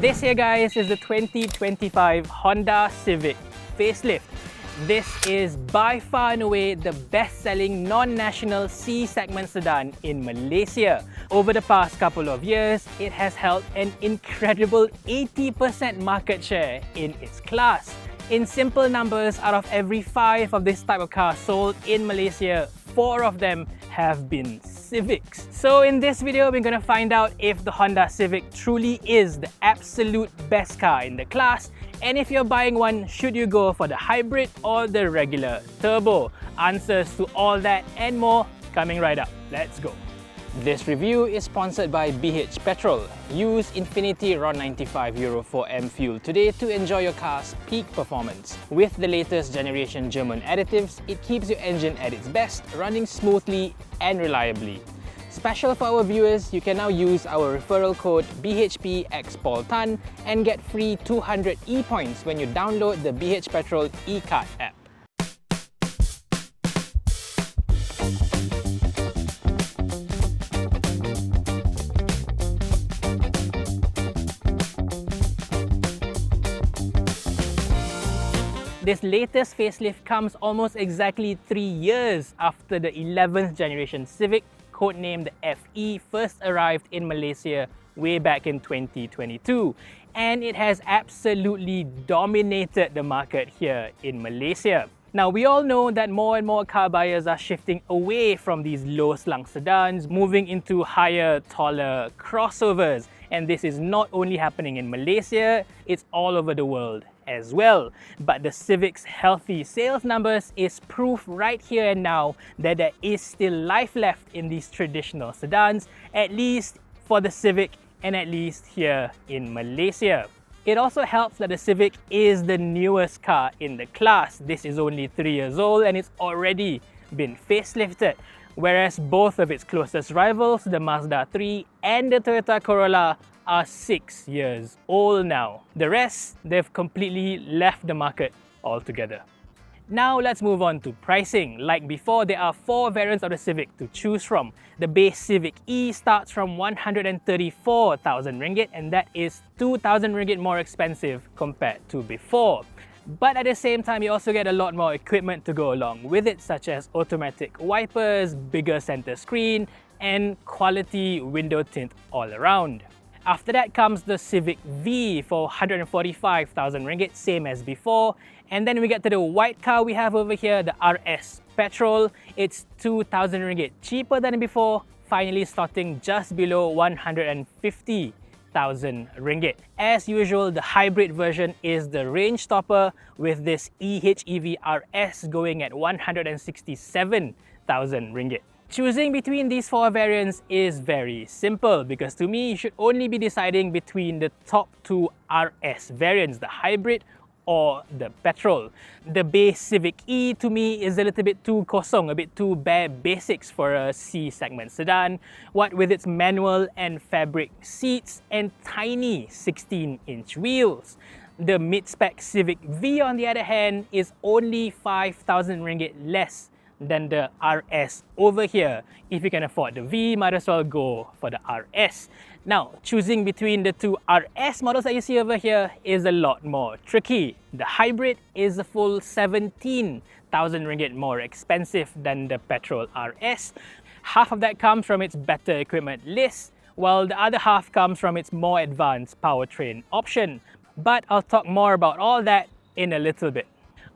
This here, guys, is the 2025 Honda Civic facelift. This is by far and away the best-selling non-national C-segment sedan in Malaysia. Over the past couple of years, it has held an incredible 80% market share in its class. In simple numbers, out of every 5 of this type of car sold in Malaysia, 4 of them have been Civics. So in this video, we're going to find out if the Honda Civic truly is the absolute best car in the class, and if you're buying one, should you go for the hybrid or the regular turbo? Answers to all that and more coming right up. Let's go. This review is sponsored by BH Petrol. Use Infinity RON 95 Euro 4M fuel today to enjoy your car's peak performance. With the latest generation German additives, it keeps your engine at its best, running smoothly and reliably. Special for our viewers, you can now use our referral code BHPXPaulTan and get free 200 e-points when you download the BH Petrol e-card app. This latest facelift comes almost exactly 3 years after the 11th generation Civic, codenamed the FE, first arrived in Malaysia way back in 2022. And it has absolutely dominated the market here in Malaysia. Now, we all know that more and more car buyers are shifting away from these low-slung sedans, moving into higher, taller crossovers. And this is not only happening in Malaysia, it's all over the world as well. But the Civic's healthy sales numbers is proof right here and now that there is still life left in these traditional sedans, at least for the Civic and at least here in Malaysia. It also helps that the Civic is the newest car in the class. This is only 3 years old and it's already been facelifted, whereas both of its closest rivals, the Mazda 3 and the Toyota Corolla, are 6 years old now. The rest, they've completely left the market altogether. Now let's move on to pricing. Like before, there are 4 variants of the Civic to choose from. The base Civic E starts from 134,000 ringgit, and that is 2,000 ringgit more expensive compared to before. But at the same time, you also get a lot more equipment to go along with it, such as automatic wipers, bigger center screen, and quality window tint all around. After that comes the Civic V for 145,000 ringgit, same as before. And then we get to the white car we have over here, the RS Petrol. It's 2,000 ringgit cheaper than before, finally starting just below 150,000 ringgit. As usual, the hybrid version is the range topper, with this EHEV RS going at 167,000 ringgit. Choosing between these 4 variants is very simple, because to me, you should only be deciding between the top 2 RS variants, the hybrid or the petrol. The base Civic E to me is a little bit too kosong, a bit too bare basics for a C-segment sedan, what with its manual and fabric seats and tiny 16-inch wheels. The mid-spec Civic V, on the other hand, is only 5,000 ringgit less than the RS over here. If you can afford the V, might as well go for the RS. Now, choosing between the 2 RS models that you see over here is a lot more tricky. The hybrid is a full 17,000 ringgit more expensive than the petrol RS. Half of that comes from its better equipment list, while the other half comes from its more advanced powertrain option. But I'll talk more about all that in a little bit.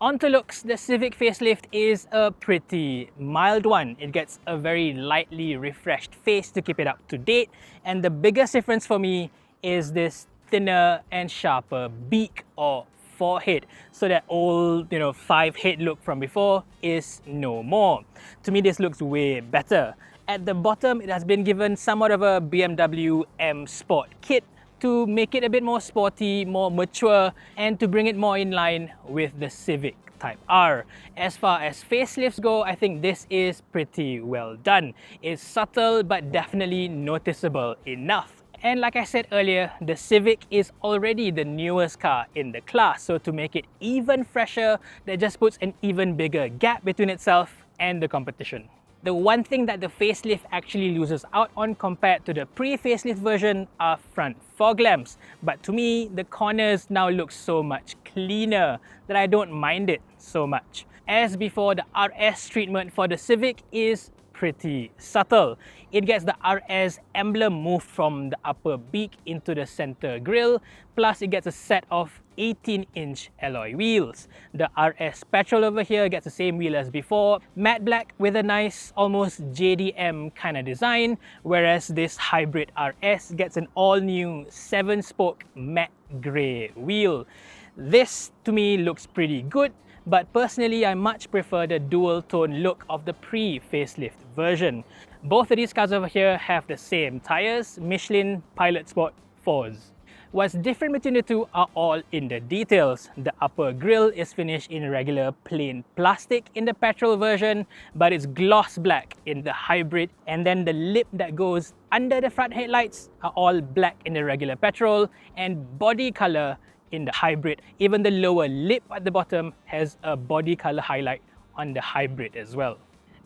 On to looks, the Civic facelift is a pretty mild one. It gets a very lightly refreshed face to keep it up to date, and the biggest difference for me is this thinner and sharper beak or forehead. So that old, 5-head look from before is no more. To me, this looks way better. At the bottom, it has been given somewhat of a BMW M Sport kit to make it a bit more sporty, more mature, and to bring it more in line with the Civic Type R. As far as facelifts go, I think this is pretty well done. It's subtle but definitely noticeable enough. And like I said earlier, the Civic is already the newest car in the class, so to make it even fresher, that just puts an even bigger gap between itself and the competition. The one thing that the facelift actually loses out on compared to the pre-facelift version are front fog lamps. But to me, the corners now look so much cleaner that I don't mind it so much. As before, the RS treatment for the Civic is pretty subtle. It gets the RS emblem moved from the upper beak into the center grille, plus it gets a set of 18-inch alloy wheels. The RS petrol over here gets the same wheel as before, matte black with a nice almost JDM kind of design, whereas this hybrid RS gets an all-new 7-spoke matte grey wheel. This to me looks pretty good, but personally I much prefer the dual tone look of the pre-facelift version. Both of these cars over here have the same tyres, Michelin Pilot Sport 4s. What's different between the two are all in the details. The upper grille is finished in regular plain plastic in the petrol version, but it's gloss black in the hybrid, and then the lip that goes under the front headlights are all black in the regular petrol and body colour in the hybrid. Even the lower lip at the bottom has a body colour highlight on the hybrid as well.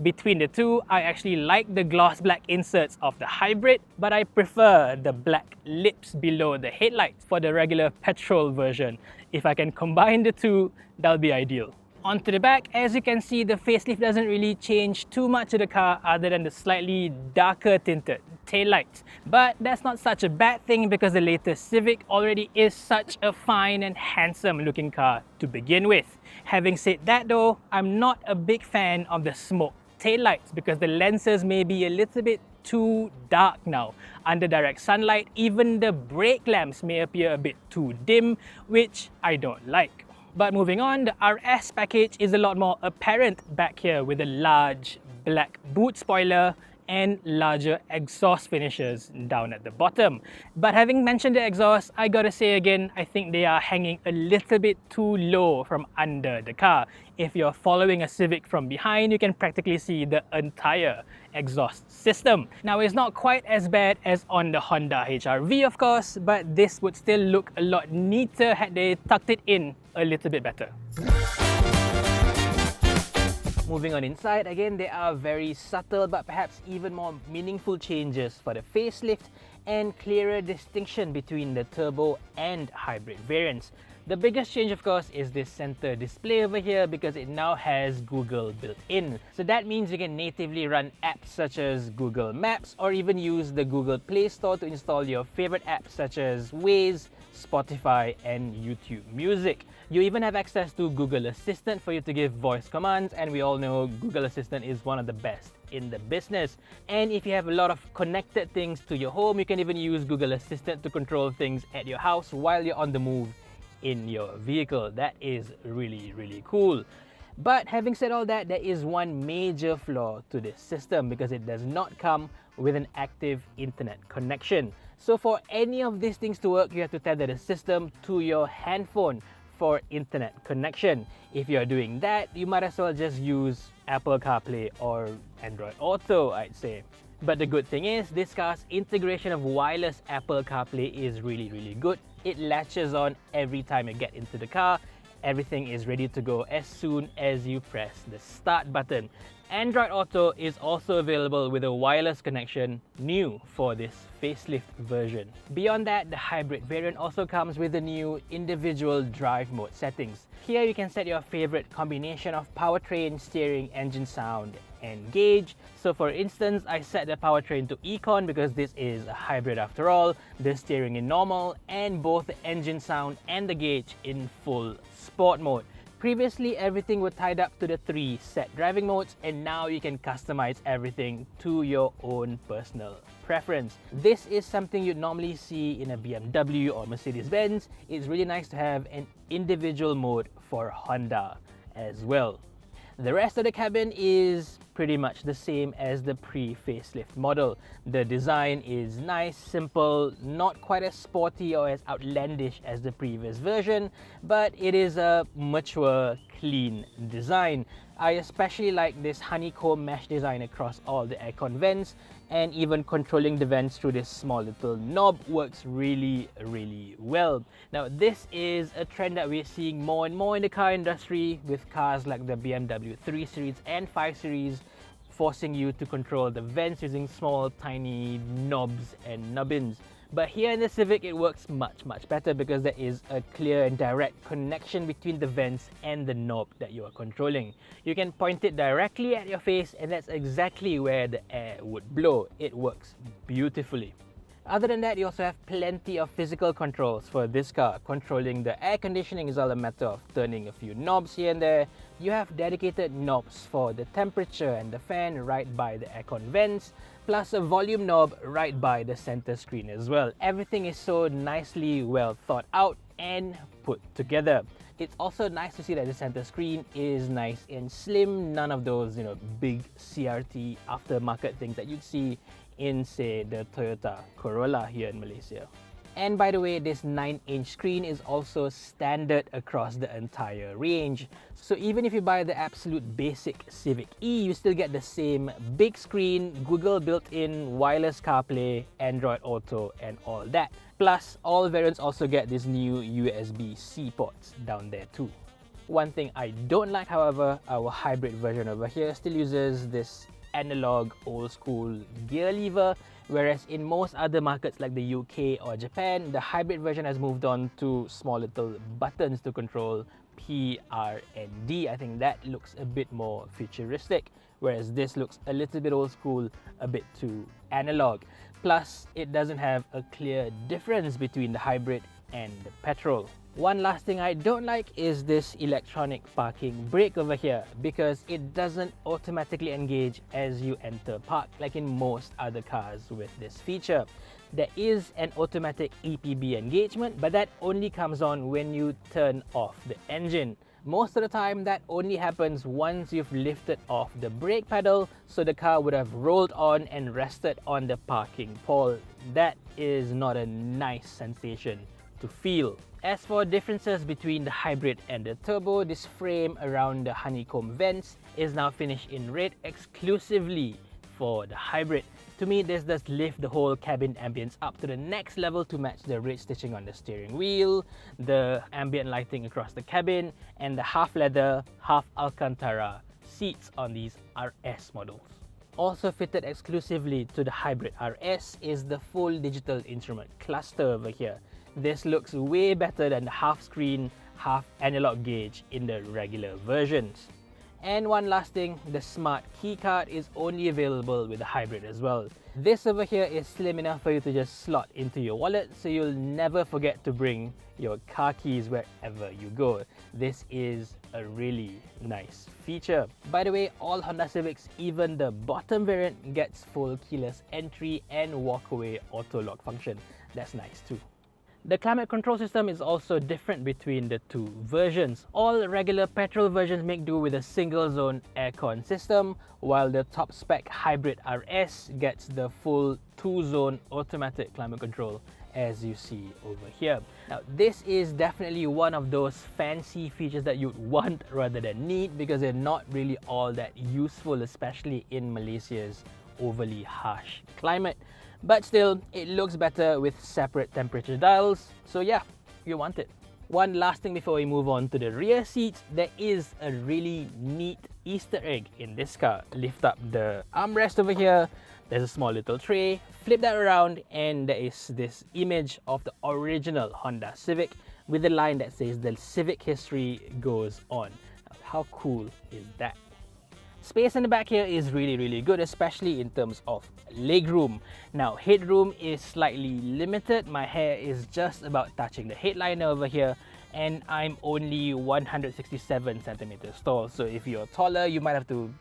Between the two, I actually like the gloss black inserts of the hybrid, but I prefer the black lips below the headlights for the regular petrol version. If I can combine the two, that'll be ideal. Onto the back, as you can see, the facelift doesn't really change too much of the car other than the slightly darker tinted taillights. But that's not such a bad thing because the latest Civic already is such a fine and handsome looking car to begin with. Having said that though, I'm not a big fan of the smoke taillights because the lenses may be a little bit too dark now. Under direct sunlight, even the brake lamps may appear a bit too dim, which I don't like. But moving on, the RS package is a lot more apparent back here with a large black boot spoiler and larger exhaust finishes down at the bottom. But having mentioned the exhaust, I gotta say again, I think they are hanging a little bit too low from under the car. If you're following a Civic from behind, you can practically see the entire exhaust system. Now, it's not quite as bad as on the Honda HR-V, of course, but this would still look a lot neater had they tucked it in a little bit better. Moving on inside, again, there are very subtle but perhaps even more meaningful changes for the facelift and clearer distinction between the turbo and hybrid variants. The biggest change, of course, is this center display over here because it now has Google built in. So that means you can natively run apps such as Google Maps or even use the Google Play Store to install your favorite apps such as Waze, Spotify and YouTube Music. You even have access to Google Assistant for you to give voice commands, and we all know Google Assistant is one of the best in the business. And if you have a lot of connected things to your home, you can even use Google Assistant to control things at your house while you're on the move in your vehicle. That is really cool. But having said all that, there is one major flaw to this system because it does not come with an active internet connection. So for any of these things to work, you have to tether the system to your handphone for internet connection. If you're doing that, you might as well just use Apple CarPlay or Android Auto, I'd say. But the good thing is, this car's integration of wireless Apple CarPlay is really good. It latches on every time you get into the car. Everything is ready to go as soon as you press the start button. Android Auto is also available with a wireless connection, new for this facelift version. Beyond that, the hybrid variant also comes with the new individual drive mode settings. Here you can set your favorite combination of powertrain, steering, engine sound, and gauge. So for instance, I set the powertrain to Econ because this is a hybrid after all, the steering in normal, and both the engine sound and the gauge in full sport mode. Previously, everything was tied up to the 3 set driving modes, and now you can customize everything to your own personal preference. This is something you'd normally see in a BMW or Mercedes-Benz. It's really nice to have an individual mode for Honda as well. The rest of the cabin is pretty much the same as the pre-facelift model. The design is nice, simple, not quite as sporty or as outlandish as the previous version, but it is a mature, clean design. I especially like this honeycomb mesh design across all the aircon vents, and even controlling the vents through this small little knob works really well. Now, this is a trend that we're seeing more and more in the car industry with cars like the BMW 3 Series and 5 Series forcing you to control the vents using small tiny knobs and nubbins. But here in the Civic, it works much better because there is a clear and direct connection between the vents and the knob that you are controlling. You can point it directly at your face and that's exactly where the air would blow. It works beautifully. Other than that, you also have plenty of physical controls for this car. Controlling the air conditioning is all a matter of turning a few knobs here and there. You have dedicated knobs for the temperature and the fan right by the aircon vents, plus a volume knob right by the center screen as well. Everything is so nicely well thought out and put together. It's also nice to see that the center screen is nice and slim, none of those, big CRT aftermarket things that you'd see in, say, the Toyota Corolla here in Malaysia. And by the way, this 9-inch screen is also standard across the entire range. So even if you buy the absolute basic Civic E, you still get the same big screen, Google built-in, wireless CarPlay, Android Auto and all that. Plus, all variants also get this new USB-C ports down there too. One thing I don't like, however, our hybrid version over here still uses this analog old school gear lever, whereas in most other markets like the UK or Japan, the hybrid version has moved on to small little buttons to control P, R and D. I think that looks a bit more futuristic, whereas this looks a little bit old school, a bit too analog. Plus, it doesn't have a clear difference between the hybrid and the petrol. One last thing I don't like is this electronic parking brake over here, because it doesn't automatically engage as you enter park like in most other cars with this feature. There is an automatic EPB engagement, but that only comes on when you turn off the engine. Most of the time that only happens once you've lifted off the brake pedal, so the car would have rolled on and rested on the parking pole. That is not a nice sensation to feel. As for differences between the hybrid and the turbo, this frame around the honeycomb vents is now finished in red exclusively for the hybrid. To me, this does lift the whole cabin ambience up to the next level to match the red stitching on the steering wheel, the ambient lighting across the cabin, and the half leather, half Alcantara seats on these RS models. Also fitted exclusively to the hybrid RS is the full digital instrument cluster over here. This looks way better than the half screen, half analog gauge in the regular versions. And one last thing, the smart key card is only available with the hybrid as well. This over here is slim enough for you to just slot into your wallet, so you'll never forget to bring your car keys wherever you go. This is a really nice feature. By the way, all Honda Civics, even the bottom variant, gets full keyless entry and walkaway auto lock function. That's nice too. The climate control system is also different between the two versions. All regular petrol versions make do with a single zone aircon system, while the top spec hybrid RS gets the full 2-zone automatic climate control, as you see over here. Now, this is definitely one of those fancy features that you'd want rather than need, because they're not really all that useful, especially in Malaysia's overly harsh climate. But still, it looks better with separate temperature dials, so yeah, you want it. One last thing before we move on to the rear seats, there is a really neat Easter egg in this car. Lift up the armrest over here, there's a small little tray, flip that around, and there is this image of the original Honda Civic with the line that says the Civic history goes on. How cool is that? Space in the back here is really good, especially in terms of legroom. Now, headroom is slightly limited. My hair is just about touching the headliner over here, and I'm only 167 centimeters tall. So if you're taller, you might have to,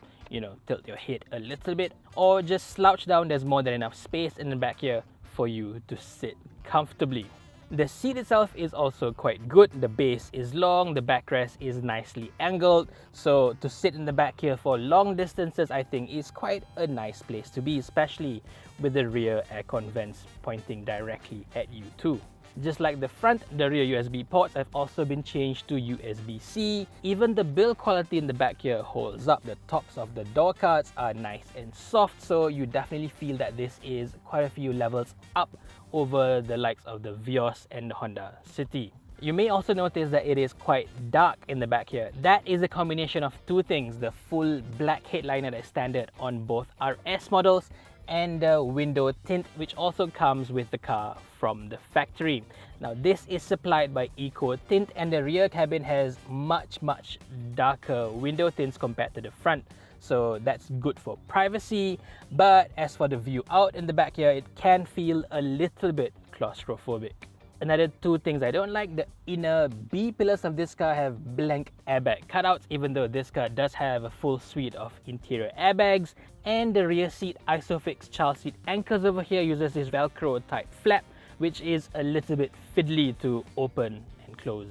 tilt your head a little bit, or just slouch down. There's more than enough space in the back here for you to sit comfortably. The seat itself is also quite good. The base is long, the backrest is nicely angled, so to sit in the back here for long distances, I think is quite a nice place to be, especially with the rear aircon vents pointing directly at you too. Just like the front, the rear USB ports have also been changed to USB-C. Even the build quality in the back here holds up. The tops of the door cards are nice and soft, so you definitely feel that this is quite a few levels up over the likes of the Vios and the Honda City. You may also notice that it is quite dark in the back here. That is a combination of two things: the full black headliner that's standard on both RS models and the window tint, which also comes with the car from the factory. Now this is supplied by Eco Tint, and the rear cabin has much darker window tints compared to the front. So that's good for privacy, but as for the view out in the back here, it can feel a little bit claustrophobic. Another two things I don't like: the inner B pillars of this car have blank airbag cutouts, even though this car does have a full suite of interior airbags, and the rear seat Isofix child seat anchors over here uses this Velcro type flap, which is a little bit fiddly to open and close.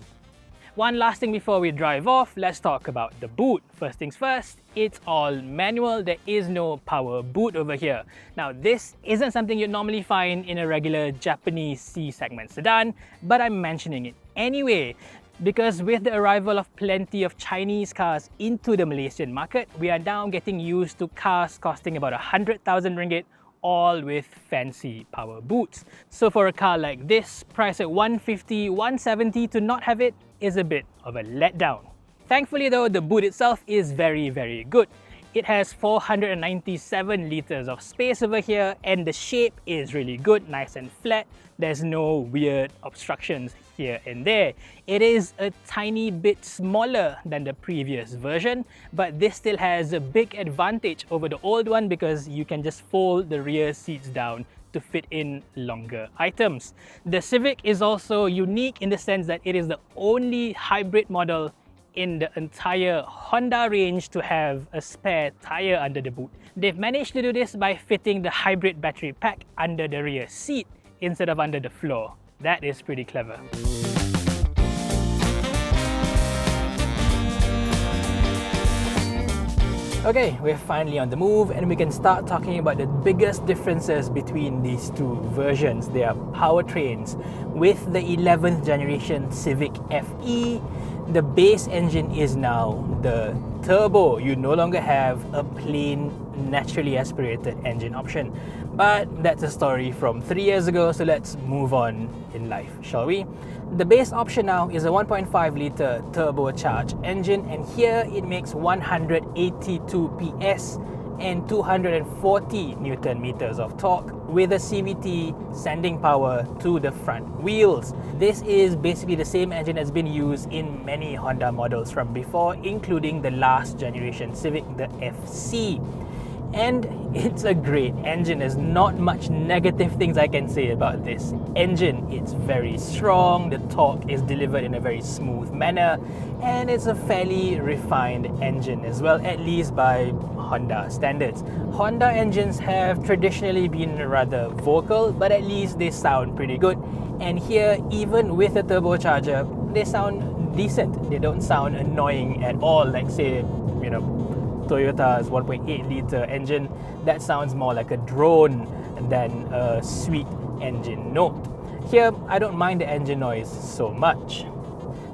One last thing before we drive off, let's talk about the boot. First things first, it's all manual. There is no power boot over here. Now this isn't something you'd normally find in a regular Japanese C-segment sedan, but I'm mentioning it anyway, because with the arrival of plenty of Chinese cars into the Malaysian market, we are now getting used to cars costing about 100,000 ringgit, all with fancy power boots. So for a car like this, priced at 150, 170, to not have it is a bit of a letdown. Thankfully though, the boot itself is very good. It has 497 liters of space over here, and the shape is really good, nice and flat. There's no weird obstructions here and there. It is a tiny bit smaller than the previous version, but this still has a big advantage over the old one because you can just fold the rear seats down to fit in longer items. The Civic is also unique in the sense that it is the only hybrid model in the entire Honda range to have a spare tyre under the boot. They've managed to do this by fitting the hybrid battery pack under the rear seat instead of under the floor. That is pretty clever. Okay, we're finally on the move, and we can start talking about the biggest differences between these two versions. They are powertrains. With the 11th generation Civic FE, the base engine is now the turbo. You no longer have a plain naturally aspirated engine option. But that's a story from 3 years ago, so let's move on in life, shall we? The base option now is a 1.5 litre turbocharged engine, and here it makes 182 PS and 240 Newton meters of torque with a CVT sending power to the front wheels. This is basically the same engine that's been used in many Honda models from before, including the last generation Civic, the FC. And it's a great engine. There's not much negative things I can say about this engine. It's very strong, the torque is delivered in a very smooth manner, and it's a fairly refined engine as well, at least by Honda standards. Honda engines have traditionally been rather vocal, but at least they sound pretty good. And here, even with a turbocharger, they sound decent. They don't sound annoying at all, like say, Toyota's 1.8 litre engine. That sounds more like a drone than a sweet engine note. Here, I don't mind the engine noise so much.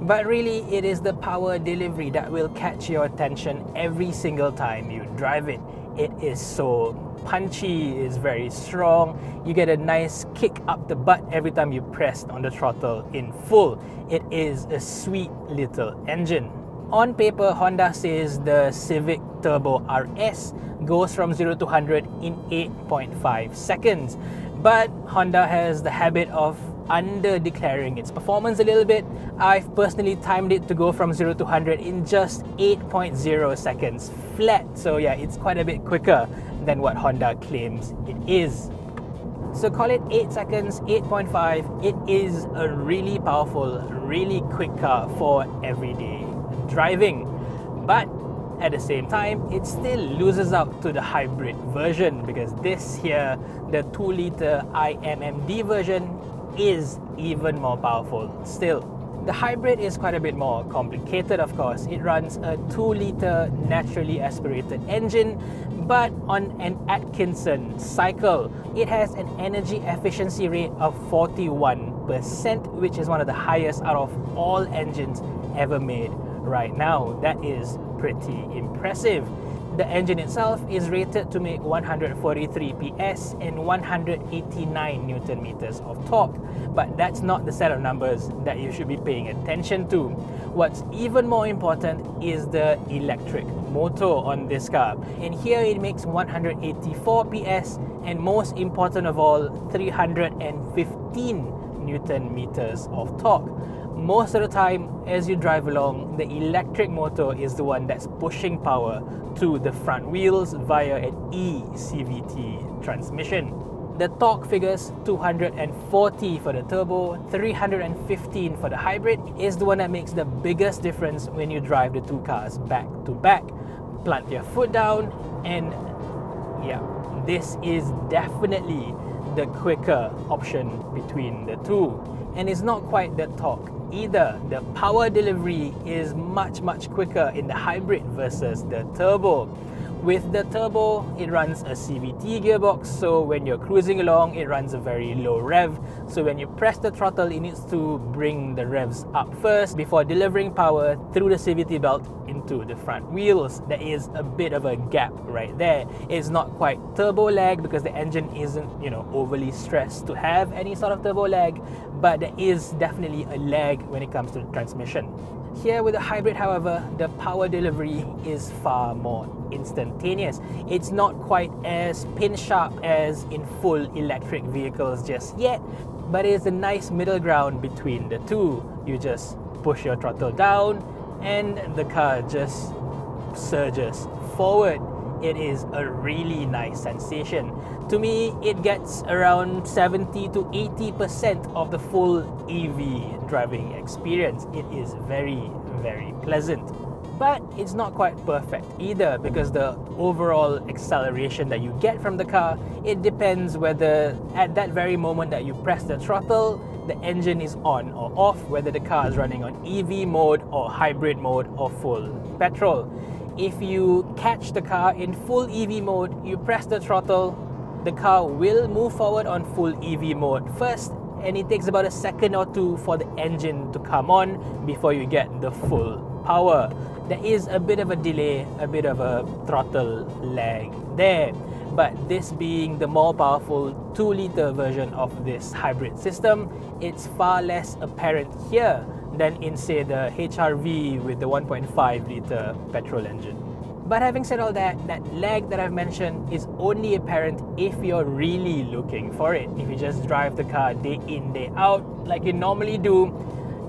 But really, it is the power delivery that will catch your attention every single time you drive it. It is so punchy, it's very strong. You get a nice kick up the butt every time you press on the throttle in full. It is a sweet little engine. On paper, Honda says the Civic Turbo RS goes from 0 to 100 in 8.5 seconds. But Honda has the habit of under-declaring its performance a little bit. I've personally timed it to go from 0 to 100 in just 8.0 seconds flat. So yeah, it's quite a bit quicker than what Honda claims it is. So call it 8 seconds, 8.5. It is a really powerful, really quick car for everyday driving. But at the same time, it still loses out to the hybrid version, because this here, the 2 litre IMMD version, is even more powerful still. The hybrid is quite a bit more complicated, of course. It runs a 2 litre naturally aspirated engine, but on an Atkinson cycle. It has an energy efficiency rate of 41%, which is one of the highest out of all engines ever made right now. That is pretty impressive. The engine itself is rated to make 143 PS and 189 Newton meters of torque, but that's not the set of numbers that you should be paying attention to. What's even more important is the electric motor on this car, and here it makes 184 PS and, most important of all, 315 Newton meters of torque. Most of the time, as you drive along, the electric motor is the one that's pushing power to the front wheels via an eCVT transmission. The torque figures 240 for the turbo, 315 for the hybrid is the one that makes the biggest difference when you drive the two cars back to back. Plant your foot down and yeah, this is definitely the quicker option between the two. And it's not quite the torque either. The power delivery is much quicker in the hybrid versus the turbo. With the turbo, it runs a CVT gearbox, so when you're cruising along, it runs a very low rev. So when you press the throttle, it needs to bring the revs up first before delivering power through the CVT belt into the front wheels. There is a bit of a gap right there. It's not quite turbo lag because the engine isn't, overly stressed to have any sort of turbo lag, but there is definitely a lag when it comes to the transmission. Here with the hybrid, however, the power delivery is far more instantaneous. It's not quite as pin sharp as in full electric vehicles just yet, but it's a nice middle ground between the two. You just push your throttle down and the car just surges forward. It is a really nice sensation. To me, it gets around 70 to 80% of the full EV driving experience. It is very pleasant. But it's not quite perfect either, because the overall acceleration that you get from the car, it depends whether at that very moment that you press the throttle, the engine is on or off, whether the car is running on EV mode or hybrid mode or full petrol. If you catch the car in full EV mode, you press the throttle, the car will move forward on full EV mode first, and it takes about a second or two for the engine to come on before you get the full power. There is a bit of a delay, a bit of a throttle lag there, but this being the more powerful 2-litre version of this hybrid system, it's far less apparent here than in, say, the HR-V with the 1.5-litre petrol engine. But having said all that, that lag that I've mentioned is only apparent if you're really looking for it. If you just drive the car day in, day out, like you normally do,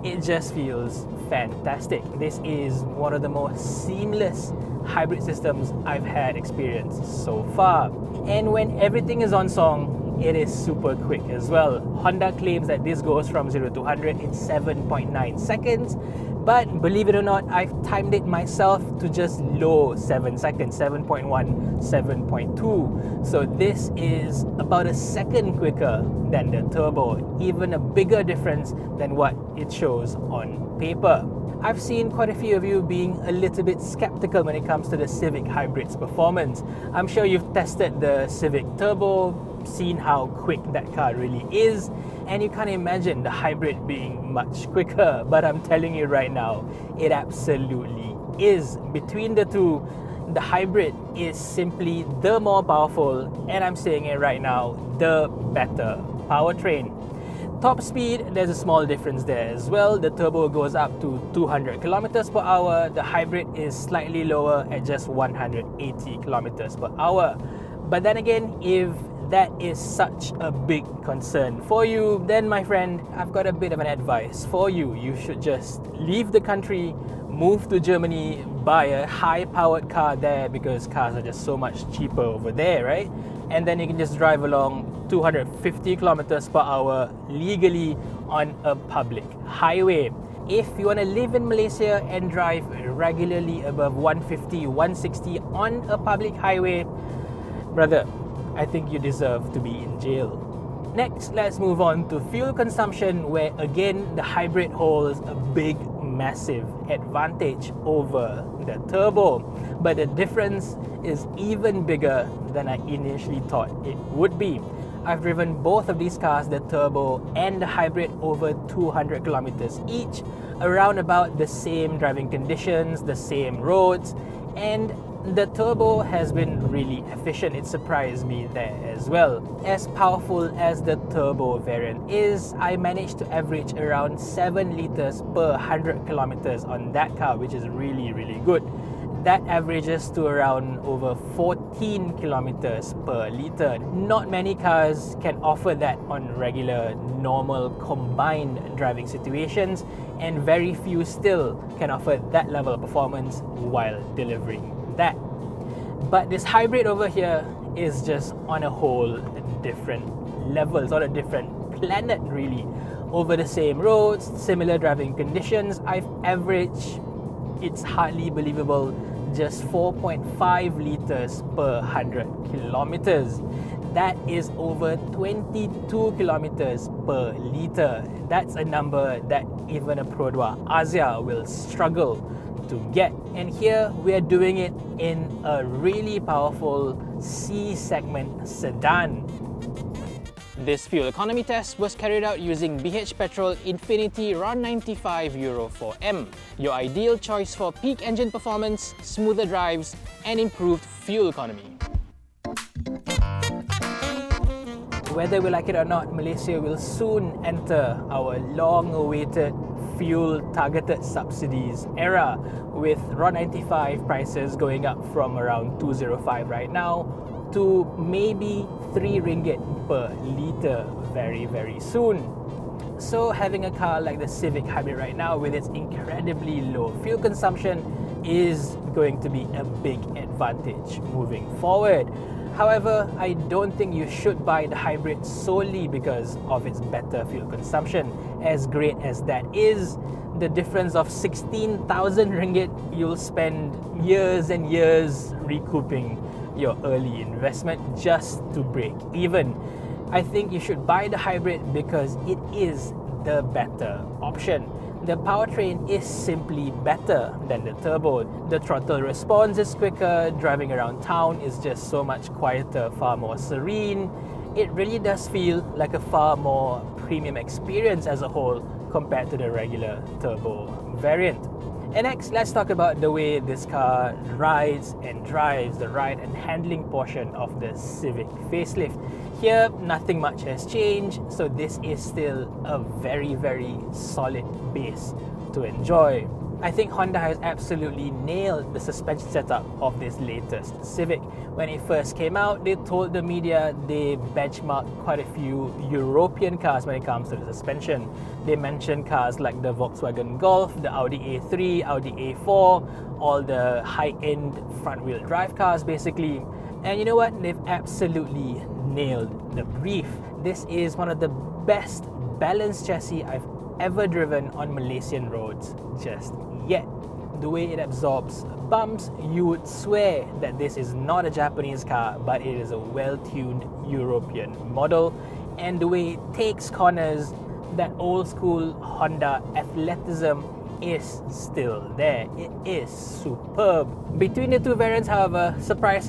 it just feels fantastic. This is one of the most seamless hybrid systems I've had experience so far. And when everything is on song, it is super quick as well. Honda claims that this goes from 0 to 100 in 7.9 seconds, but believe it or not, I've timed it myself to just low 7 seconds, 7.1, 7.2. So this is about a second quicker than the turbo, even a bigger difference than what it shows on paper. I've seen quite a few of you being a little bit skeptical when it comes to the Civic Hybrid's performance. I'm sure you've tested the Civic Turbo, seen how quick that car really is, and you can't imagine the hybrid being much quicker, but I'm telling you right now, it absolutely is. Between the two, the hybrid is simply the more powerful, and I'm saying it right now, the better powertrain. Top speed, there's a small difference there as well. The turbo goes up to 200 kilometers per hour. The hybrid is slightly lower at just 180 kilometers per hour. But then again, if that is such a big concern for you, then my friend, I've got a bit of an advice for you. You should just leave the country, move to Germany, buy a high-powered car there, because cars are just so much cheaper over there, right? And then you can just drive along 250 kilometers per hour legally on a public highway. If you want to live in Malaysia and drive regularly above 150, 160 on a public highway, brother, I think you deserve to be in jail. Next, let's move on to fuel consumption, where again the hybrid holds a big, massive advantage over the turbo. But the difference is even bigger than I initially thought it would be. I've driven both of these cars, the turbo and the hybrid, over 200 kilometers each, around about the same driving conditions, the same roads, and The turbo has been really efficient. It surprised me there as well. As powerful as the turbo variant is, I managed to average around 7 liters per 100 kilometers on that car, which is really good. That averages to around over 14 kilometers per liter. Not many cars can offer that on regular, normal, combined driving situations, and very few still can offer that level of performance while delivering that. But this hybrid over here is just on a whole different level. It's on a different planet really. Over the same roads, similar driving conditions, I've averaged, it's hardly believable, just 4.5 liters per 100 kilometers. That is over 22 kilometers per liter. That's a number that even a Pro 2 Asia will struggle to get. And here we are doing it in a really powerful C segment sedan. This fuel economy test was carried out using BH Petrol Infinity RON95 Euro 4M, your ideal choice for peak engine performance, smoother drives, and improved fuel economy. Whether we like it or not, Malaysia will soon enter our long-awaited fuel-targeted subsidies era, with RON95 prices going up from around 205 right now to maybe 3 ringgit per litre very soon. So having a car like the Civic Hybrid right now with its incredibly low fuel consumption is going to be a big advantage moving forward. However, I don't think you should buy the hybrid solely because of its better fuel consumption. As great as that is, the difference of 16,000 ringgit, you'll spend years and years recouping your early investment just to break even. I think you should buy the hybrid because it is the better option. The powertrain is simply better than the turbo. The throttle response is quicker, driving around town is just so much quieter, far more serene. It really does feel like a far more premium experience as a whole compared to the regular turbo variant. And next, let's talk about the way this car rides and drives, the ride and handling portion of the Civic facelift. Here, nothing much has changed, so this is still a very solid base to enjoy. I think Honda has absolutely nailed the suspension setup of this latest Civic. When it first came out, they told the media they benchmarked quite a few European cars when it comes to the suspension. They mentioned cars like the Volkswagen Golf, the Audi A3, Audi A4, all the high-end front-wheel drive cars basically. And you know what? They've absolutely nailed the brief. This is one of the best balanced chassis I've ever driven on Malaysian roads just yet. The way it absorbs bumps, you would swear that this is not a Japanese car, but it is a well-tuned European model. And the way it takes corners, that old school Honda athleticism is still there. It is superb. Between the two variants, however, surprise,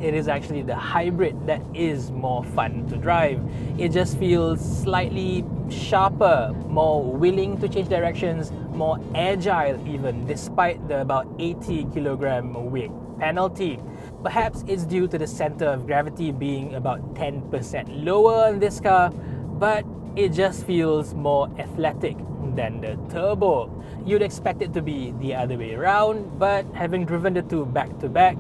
it is actually the hybrid that is more fun to drive. It just feels slightly sharper, more willing to change directions, more agile even, despite the about 80 kilogram weight penalty. Perhaps it's due to the center of gravity being about 10% lower on this car, but it just feels more athletic than the turbo. You'd expect it to be the other way around, but having driven the two back to back,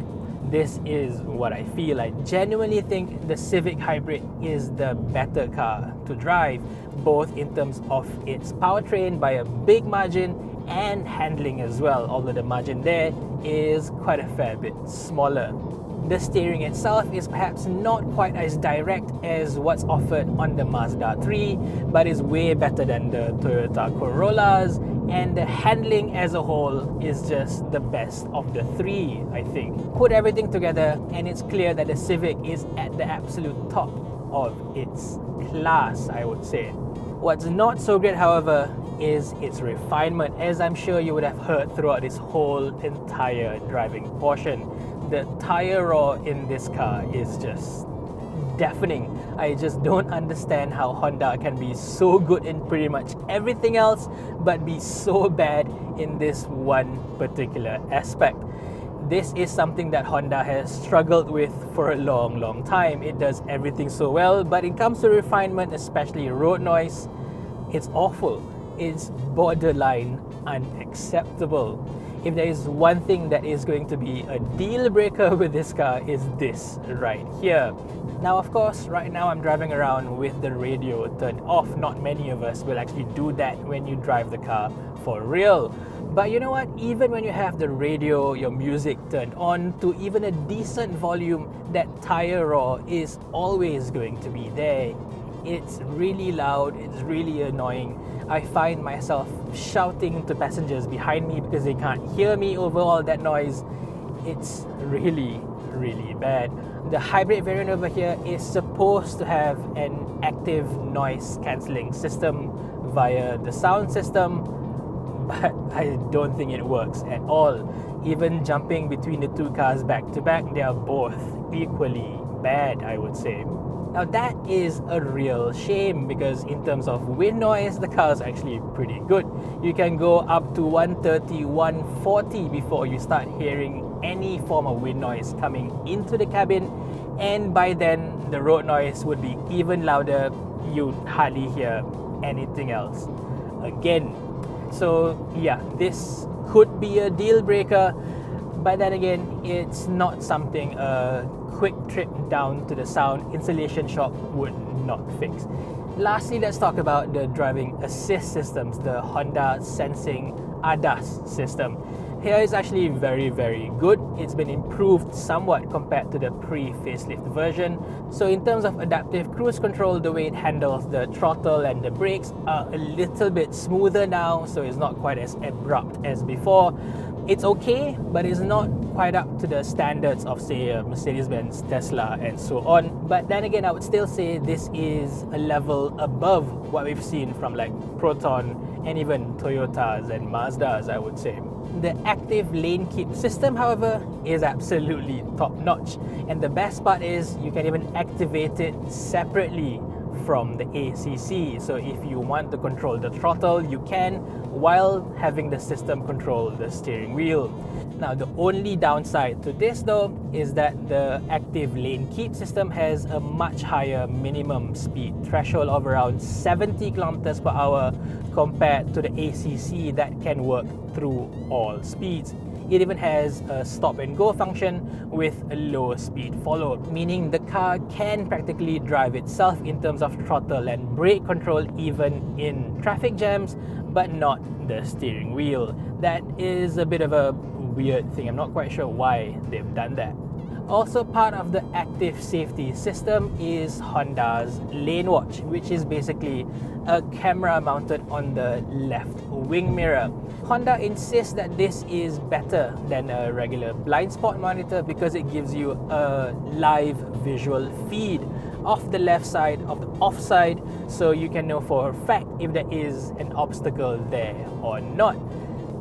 this is what I feel. I genuinely think the Civic Hybrid is the better car to drive, both in terms of its powertrain by a big margin and handling as well, although the margin there is quite a fair bit smaller. The steering itself is perhaps not quite as direct as what's offered on the Mazda 3, but is way better than the Toyota Corollas, and the handling as a whole is just the best of the three, I think. Put everything together and it's clear that the Civic is at the absolute top of its class, I would say. What's not so great, however, is its refinement, as I'm sure you would have heard throughout this whole entire driving portion. The tire roar in this car is just deafening. I just don't understand how Honda can be so good in pretty much everything else but be so bad in this one particular aspect. This is something that Honda has struggled with for a long time. It does everything so well, but it comes to refinement, especially road noise, it's awful. It's borderline unacceptable. If there is one thing that is going to be a deal breaker with this car, is this right here. Now, of course, right now I'm driving around with the radio turned off. Not many of us will actually do that when you drive the car for real. But you know what? Even when you have the radio, your music turned on to even a decent volume, that tire roar is always going to be there. It's really loud, it's really annoying. I find myself shouting to passengers behind me because they can't hear me over all that noise. It's really bad. The hybrid variant over here is supposed to have an active noise cancelling system via the sound system, but I don't think it works at all. Even jumping between the two cars back to back, they are both equally bad, I would say. Now that is a real shame because in terms of wind noise, the car is actually pretty good. You can go up to 130, 140 before you start hearing any form of wind noise coming into the cabin, and by then the road noise would be even louder. You'd hardly hear anything else again. So yeah, this could be a deal breaker, but then again, it's not something a quick trip down to the sound installation shop would not fix. Lastly, let's talk about the driving assist systems, the Honda Sensing ADAS system. Here is actually very good. It's been improved somewhat compared to the pre-facelift version. So in terms of adaptive cruise control, the way it handles the throttle and the brakes are a little bit smoother now, so it's not quite as abrupt as before. It's okay, but it's not quite up to the standards of, say, a Mercedes-Benz, Tesla, and so on. But then again, I would still say this is a level above what we've seen from like Proton and even Toyotas and Mazdas, I would say. The active lane keep system, however, is absolutely top-notch. And the best part is you can even activate it separately from the ACC. So if you want to control the throttle, you can, while having the system control the steering wheel. Now, the only downside to this though is that the active lane keep system has a much higher minimum speed threshold of around 70 kilometers per hour compared to the ACC that can work through all speeds. It even has a stop and go function with a low speed follow, meaning the car can practically drive itself in terms of throttle and brake control even in traffic jams, but not the steering wheel. That is a bit of a weird thing. I'm not quite sure why they've done that. Also part of the active safety system is Honda's Lane Watch, which is basically a camera mounted on the left wing mirror. Honda insists that this is better than a regular blind spot monitor because it gives you a live visual feed of the left side, of the off side, so you can know for a fact if there is an obstacle there or not.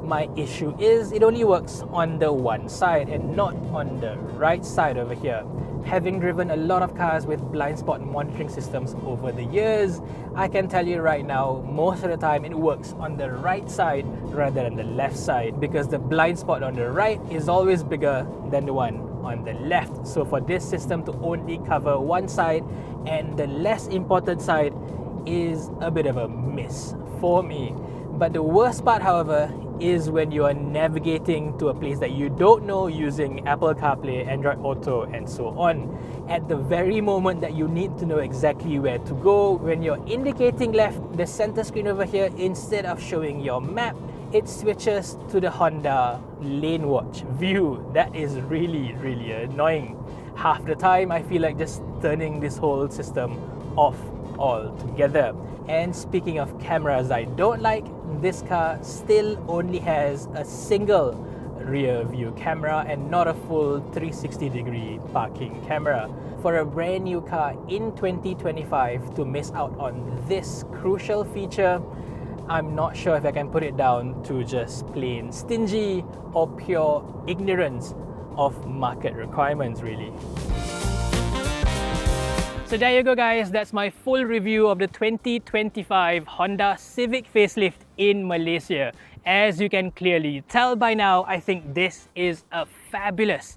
My issue is it only works on the one side and not on the right side over here. Having driven a lot of cars with blind spot monitoring systems over the years, I can tell you right now, most of the time it works on the right side rather than the left side because the blind spot on the right is always bigger than the one on the left. So for this system to only cover one side and the less important side is a bit of a miss for me. But the worst part, however, is when you are navigating to a place that you don't know using Apple CarPlay, Android Auto, and so on. At the very moment that you need to know exactly where to go, when you're indicating left, the center screen over here, instead of showing your map, it switches to the Honda Lane Watch view. That is really annoying. Half the time, I feel like just turning this whole system off altogether. And speaking of cameras I don't like, this car still only has a single rear view camera and not a full 360-degree parking camera. For a brand new car in 2025 to miss out on this crucial feature, I'm not sure if I can put it down to just plain stingy or pure ignorance of market requirements, really. So there you go guys, that's my full review of the 2025 Honda Civic facelift in Malaysia. As you can clearly tell by now, I think this is a fabulous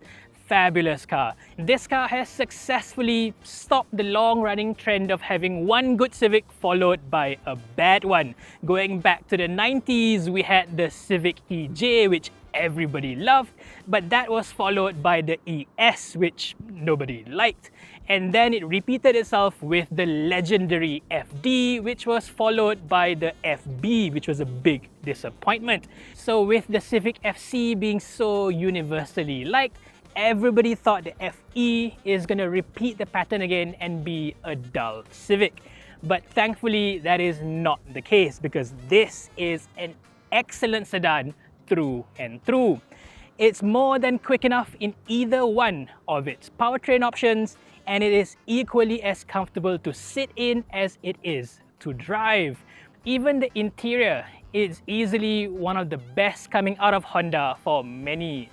car. This car has successfully stopped the long-running trend of having one good Civic followed by a bad one. Going back to the 90s, we had the Civic EJ, which everybody loved, but that was followed by the ES, which nobody liked. And then it repeated itself with the legendary FD, which was followed by the FB, which was a big disappointment. So with the Civic FC being so universally liked, everybody thought the FE is going to repeat the pattern again and be a dull Civic. But thankfully, that is not the case, because this is an excellent sedan through and through. It's more than quick enough in either one of its powertrain options, and it is equally as comfortable to sit in as it is to drive. Even the interior is easily one of the best coming out of Honda for many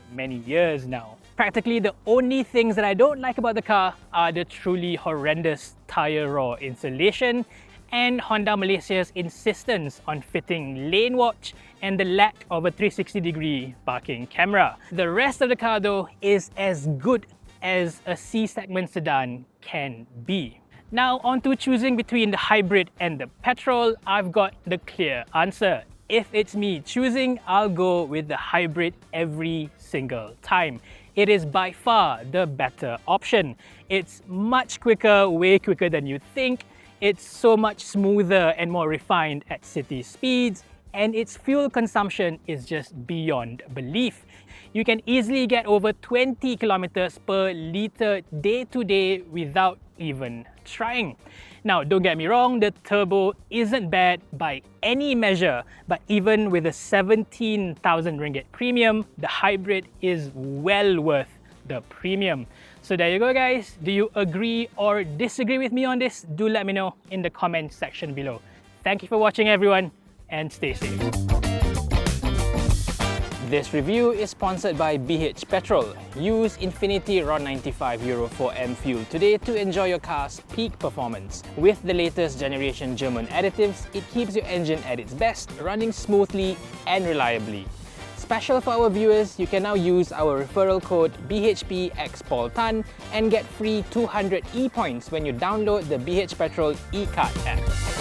years now. Practically the only things that I don't like about the car are the truly horrendous tyre raw insulation and Honda Malaysia's insistence on fitting lane watch and the lack of a 360-degree parking camera. The rest of the car though is as good as a C-segment sedan can be. Now on to choosing between the hybrid and the petrol, I've got the clear answer. If it's me choosing, I'll go with the hybrid every single time. It is by far the better option. It's much quicker, way quicker than you think. It's so much smoother and more refined at city speeds, and its fuel consumption is just beyond belief. You can easily get over 20 kilometers per litre day to day without even trying. Now, don't get me wrong, the turbo isn't bad by any measure, but even with a 17,000 ringgit premium, the hybrid is well worth the premium. So there you go guys, do you agree or disagree with me on this? Do let me know in the comment section below. Thank you for watching everyone, and stay safe. This review is sponsored by BH Petrol. Use Infinity RON 95 Euro 4M fuel today to enjoy your car's peak performance. With the latest generation German additives, it keeps your engine at its best, running smoothly and reliably. Special for our viewers, you can now use our referral code BHPXPaulTan and get free 200 e-points when you download the BH Petrol e-card app.